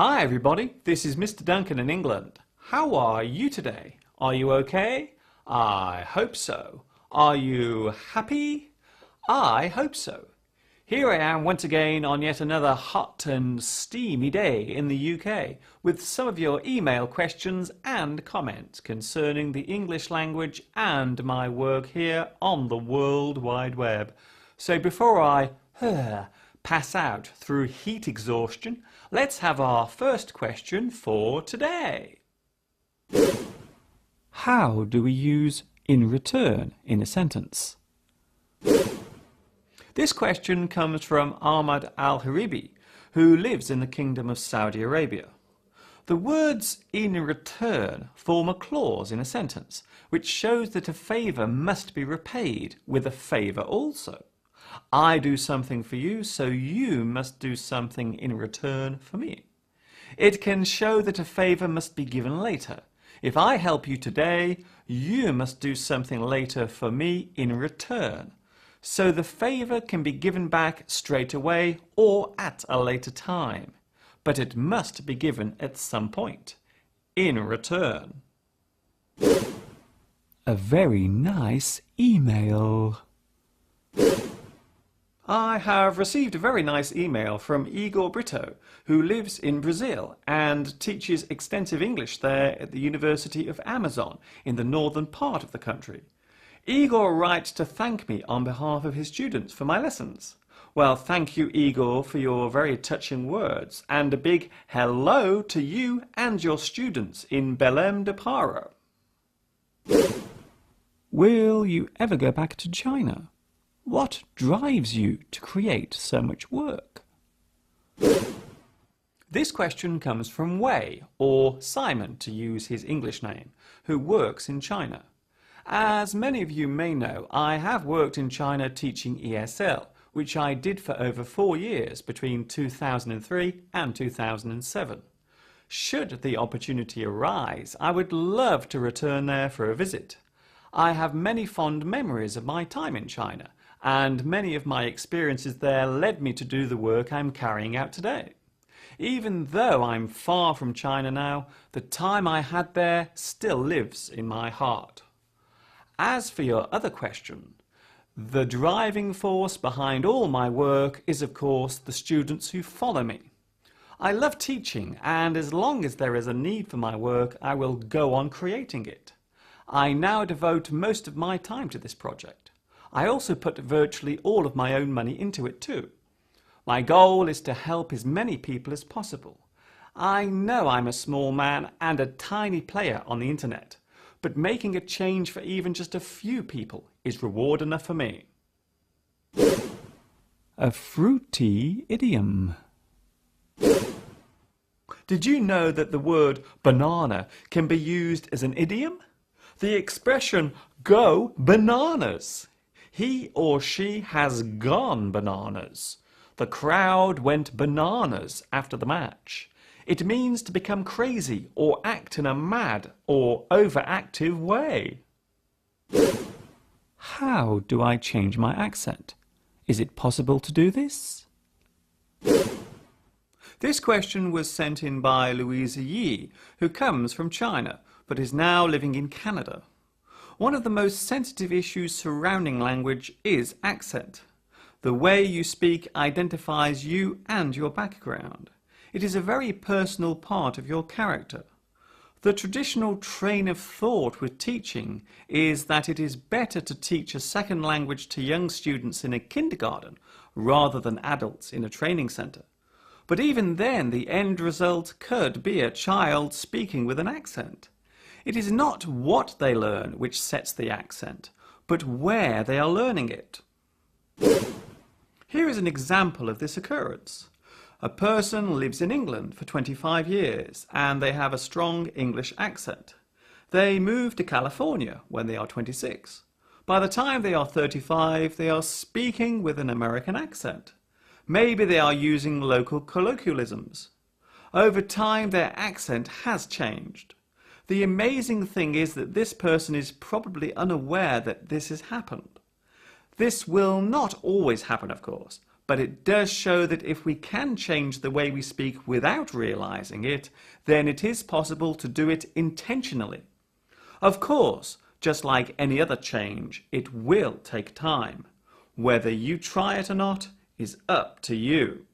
Hi everybody, this is Mr Duncan in England. How are you today? Are you okay? I hope so. Are you happy? I hope so. Here I am once again on yet another hot and steamy day in the UK with some of your email questions and comments concerning the English language and my work here on the World Wide Web. So before I pass out through heat exhaustion, let's have our first question for today. How do we use in return in a sentence? This question comes from Ahmad Al-Haribi, who lives in the Kingdom of Saudi Arabia. The words in return form a clause in a sentence, which shows that a favour must be repaid with a favour also. I do something for you, so you must do something in return for me. It can show that a favour must be given later. If I help you today, you must do something later for me in return. So the favour can be given back straight away or at a later time, but it must be given at some point, in return. A very nice email. I have received a very nice email from Igor Brito, who lives in Brazil and teaches extensive English there at the University of Amazon in the northern part of the country. Igor writes to thank me on behalf of his students for my lessons. Well, thank you, Igor, for your very touching words, and a big hello to you and your students in Belém do Pará. Will you ever go back to China? What drives you to create so much work? This question comes from Wei, or Simon to use his English name, who works in China. As many of you may know, I have worked in China teaching ESL, which I did for over 4 years between 2003 and 2007. Should the opportunity arise, I would love to return there for a visit. I have many fond memories of my time in China, and many of my experiences there led me to do the work I'm carrying out today. Even though I'm far from China now, the time I had there still lives in my heart. As for your other question, the driving force behind all my work is of course the students who follow me. I love teaching, and as long as there is a need for my work, I will go on creating it. I now devote most of my time to this project. I also put virtually all of my own money into it too. My goal is to help as many people as possible. I know I'm a small man and a tiny player on the internet, but making a change for even just a few people is reward enough for me. A fruity idiom. Did you know that the word banana can be used as an idiom? The expression go bananas. He or she has gone bananas. The crowd went bananas after the match. It means to become crazy or act in a mad or overactive way. How do I change my accent? Is it possible to do this? This question was sent in by Louisa Yi, who comes from China but is now living in Canada. One of the most sensitive issues surrounding language is accent. The way you speak identifies you and your background. It is a very personal part of your character. The traditional train of thought with teaching is that it is better to teach a second language to young students in a kindergarten rather than adults in a training centre. But even then, the end result could be a child speaking with an accent. It is not what they learn which sets the accent, but where they are learning it. Here is an example of this occurrence. A person lives in England for 25 years and they have a strong English accent. They move to California when they are 26. By the time they are 35, they are speaking with an American accent. Maybe they are using local colloquialisms. Over time, their accent has changed. The amazing thing is that this person is probably unaware that this has happened. This will not always happen, of course, but it does show that if we can change the way we speak without realizing it, then it is possible to do it intentionally. Of course, just like any other change, it will take time. Whether you try it or not is up to you.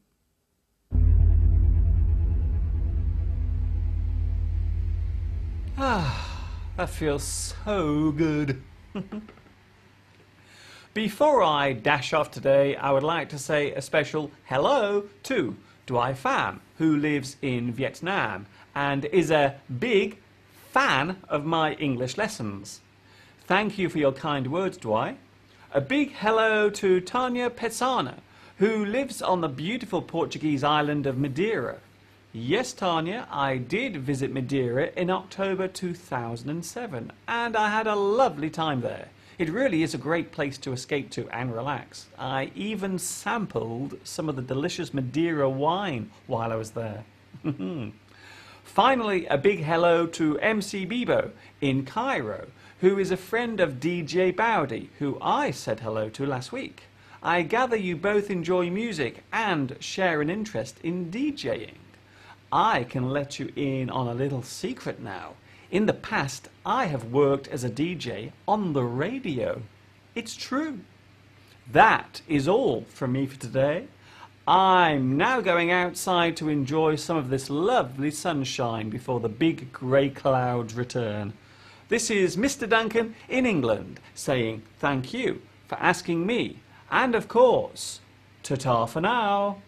That feels so good. Before I dash off today, I would like to say a special hello to Dwai Pham, who lives in Vietnam and is a big fan of my English lessons. Thank you for your kind words, Dwai. A big hello to Tanya Petsana, who lives on the beautiful Portuguese island of Madeira. Yes, Tanya, I did visit Madeira in October 2007 and I had a lovely time there. It really is a great place to escape to and relax. I even sampled some of the delicious Madeira wine while I was there. Finally, a big hello to MC Bibo in Cairo, who is a friend of DJ Bowdy, who I said hello to last week. I gather you both enjoy music and share an interest in DJing. I can let you in on a little secret now. In the past, I have worked as a DJ on the radio. It's true. That is all from me for today. I'm now going outside to enjoy some of this lovely sunshine before the big grey clouds return. This is Mr Duncan in England saying thank you for asking me, and of course, ta-ta for now.